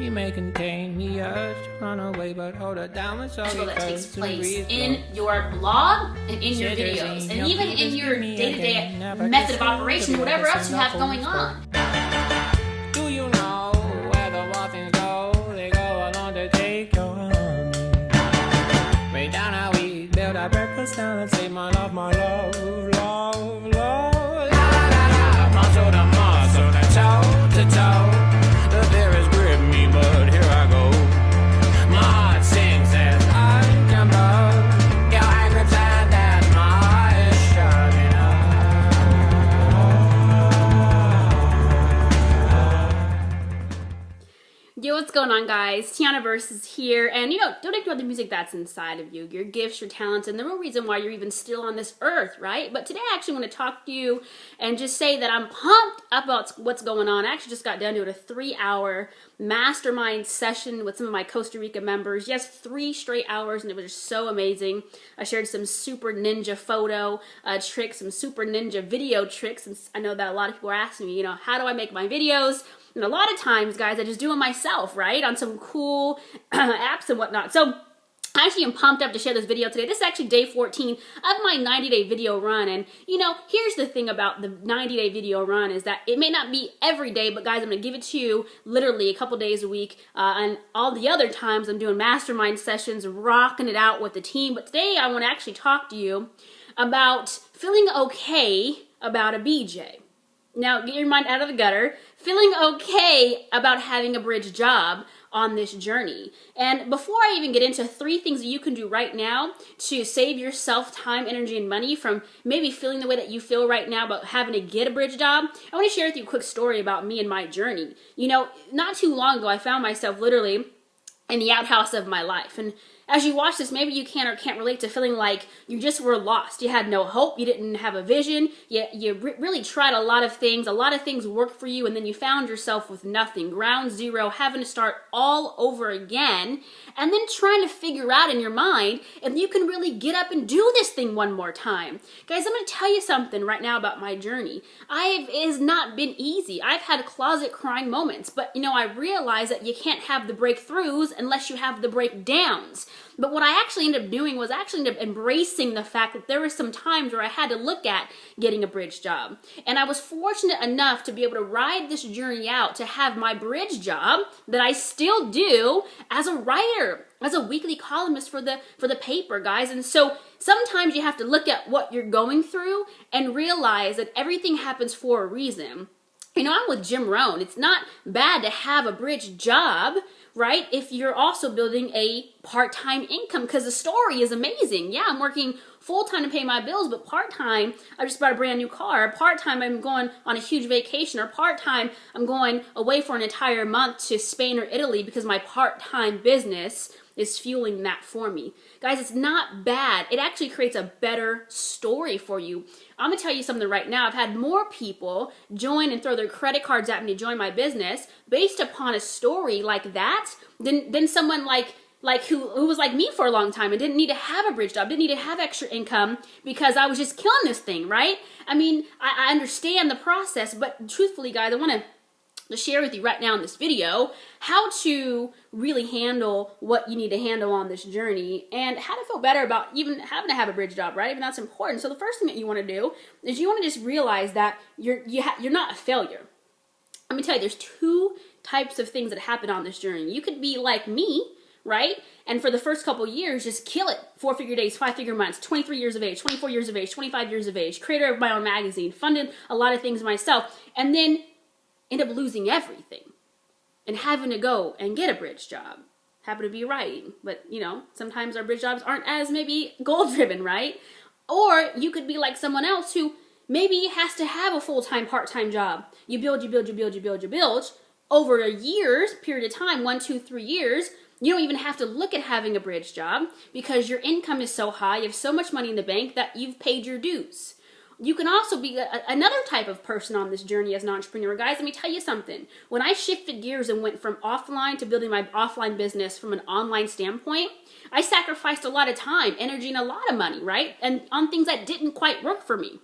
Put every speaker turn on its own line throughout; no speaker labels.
She may contain the urge to run away, but hold her down with all
that takes place in your blog and in your videos, and even in your day-to-day method of operation, whatever else you have going on.
Do you know where the waffles go? They go along to take your honey. Way down how we build our breakfast down and say my love, love, love. La la la, muscle to muscle, to toe to toe. The fear is grip me, but here I go. My heart sings as I jump up. Your hand grips and that my is shutting up.
Yo, what's going on, guys? Tiana Verse is here, and don't ignore the music that's inside of you, your gifts, your talents, and the real reason why you're even still on this earth, right? But today I actually want to talk to you and just say that I'm pumped about what's going on. I actually just got done doing a 3-hour mastermind session with some of my Costa Rica members. Yes, 3 straight hours, and it was just so amazing. I shared some super ninja photo tricks, some super ninja video tricks, and I know that a lot of people are asking me, how do I make my videos? And a lot of times, guys, I just do it myself, right? On some cool apps and whatnot. So I actually am pumped up to share this video today. This is actually day 14 of my 90-day video run. And, here's the thing about the 90-day video run is that it may not be every day, but guys, I'm going to give it to you literally a couple days a week. And all the other times I'm doing mastermind sessions, rocking it out with the team. But today I want to actually talk to you about feeling okay about a BJ. Now, get your mind out of the gutter. Feeling okay about having a bridge job on this journey. And before I even get into 3 things that you can do right now to save yourself time, energy, and money from maybe feeling the way that you feel right now about having to get a bridge job, I want to share with you a quick story about me and my journey. Not too long ago, I found myself literally in the outhouse of my life. And as you watch this, maybe you can or can't relate to feeling like you just were lost. You had no hope. You didn't have a vision. You really tried a lot of things. A lot of things worked for you, and then you found yourself with nothing. Ground zero, having to start all over again, and then trying to figure out in your mind if you can really get up and do this thing one more time. Guys, I'm going to tell you something right now about my journey. It has not been easy. I've had closet crying moments, but I realize that you can't have the breakthroughs unless you have the breakdowns. But what I actually ended up doing was embracing the fact that there were some times where I had to look at getting a bridge job. And I was fortunate enough to be able to ride this journey out to have my bridge job that I still do as a writer, as a weekly columnist for the paper, guys. And so sometimes you have to look at what you're going through and realize that everything happens for a reason. I'm with Jim Rohn. It's not bad to have a bridge job, right? If you're also building a part-time income, because the story is amazing. Yeah, I'm working full-time to pay my bills, but part-time, I just bought a brand new car. Part-time, I'm going on a huge vacation. Or part-time, I'm going away for an entire month to Spain or Italy because my part-time business is fueling that for me. Guys, it's not bad. It actually creates a better story for you. I'm going to tell you something right now. I've had more people join and throw their credit cards at me to join my business based upon a story like that than someone like who was like me for a long time and didn't need to have a bridge job, didn't need to have extra income because I was just killing this thing, right? I understand the process, but truthfully, guys, I want to share with you right now in this video how to really handle what you need to handle on this journey and how to feel better about even having to have a bridge job, right? Even that's important. So the first thing that you want to do is you want to just realize that you're not a failure. Let me tell you, there's 2 types of things that happen on this journey. You could be like me, right? And for the first couple years, just kill it. 4-figure days, 5-figure months, 23 years of age, 24 years of age, 25 years of age, creator of my own magazine, funded a lot of things myself, and then end up losing everything and having to go and get a bridge job. Happen to be writing, but sometimes our bridge jobs aren't as maybe goal-driven, right? Or you could be like someone else who maybe has to have a full-time, part-time job. You build over a year's period of time, 1, 2, 3 years. You don't even have to look at having a bridge job because your income is so high, you have so much money in the bank that you've paid your dues. You can also be another type of person on this journey as an entrepreneur. Guys, let me tell you something. When I shifted gears and went from offline to building my offline business from an online standpoint, I sacrificed a lot of time, energy, and a lot of money, right? And on things that didn't quite work for me.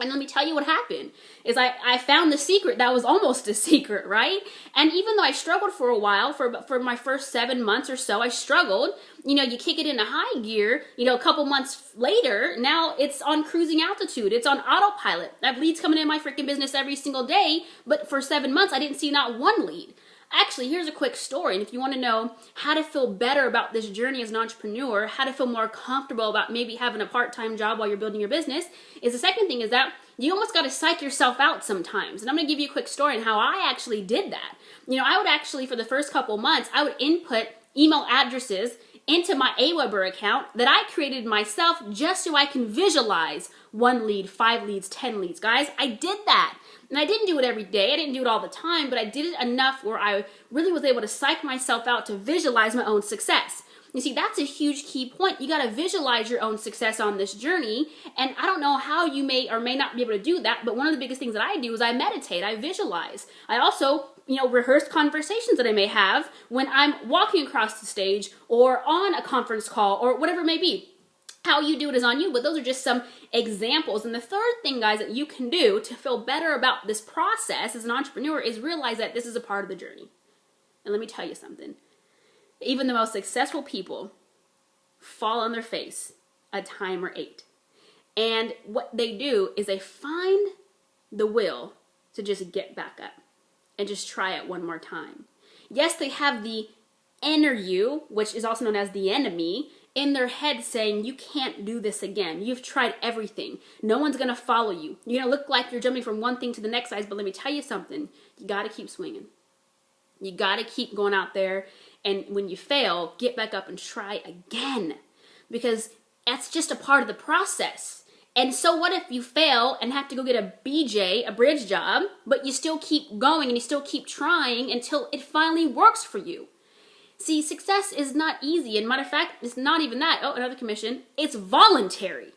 And let me tell you what happened is I found the secret that was almost a secret, right? And even though I struggled for a while, for my first 7 months or so, I struggled. You know, you kick it into high gear, you know, a couple months later, now it's on cruising altitude. It's on autopilot. I have leads coming in my freaking business every single day, but for 7 months, I didn't see not one lead. Actually, here's a quick story. And if you want to know how to feel better about this journey as an entrepreneur, how to feel more comfortable about maybe having a part-time job while you're building your business, is the second thing is that you almost got to psych yourself out sometimes. And I'm going to give you a quick story on how I actually did that. You know, I would actually, for the first couple months, I would input email addresses into my Aweber account that I created myself just so I can visualize 1 lead, 5 leads, 10 leads. Guys, I did that. And I didn't do it every day. I didn't do it all the time, but I did it enough where I really was able to psych myself out to visualize my own success. You see, that's a huge key point. You got to visualize your own success on this journey. And I don't know how you may or may not be able to do that, but one of the biggest things that I do is I meditate, I visualize. I also, you know, rehearse conversations that I may have when I'm walking across the stage or on a conference call or whatever it may be. How you do it is on you, but those are just some examples. And the third thing, guys, that you can do to feel better about this process as an entrepreneur is realize that this is a part of the journey. And let me tell you something. Even the most successful people fall on their face a time or 8. And what they do is they find the will to just get back up and just try it one more time. Yes, they have the inner you, which is also known as the enemy, in their head saying, you can't do this again. You've tried everything. No one's going to follow you. You're going to look like you're jumping from one thing to the next, guys, but let me tell you something. You got to keep swinging. You got to keep going out there, and when you fail, get back up and try again, because that's just a part of the process. And so what if you fail and have to go get a BJ, a bridge job, but you still keep going and you still keep trying until it finally works for you? See, success is not easy. And matter of fact, it's not even that. Oh, another commission. It's voluntary.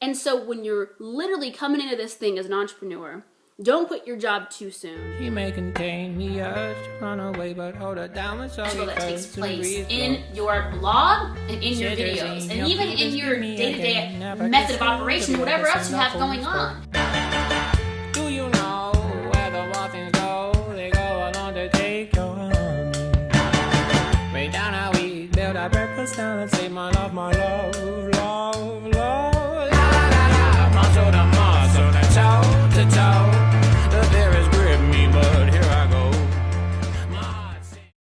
And so when you're literally coming into this thing as an entrepreneur, don't quit your job too soon.
She may contain the urge to run away, but hold her down with all
That takes place in your blog and in your videos, and even in your day-to-day method of operation, whatever else you have going on.
Do you know where the waffles go? They go along to take your honey. Way down how we build our breakfast down and say my love, love, love.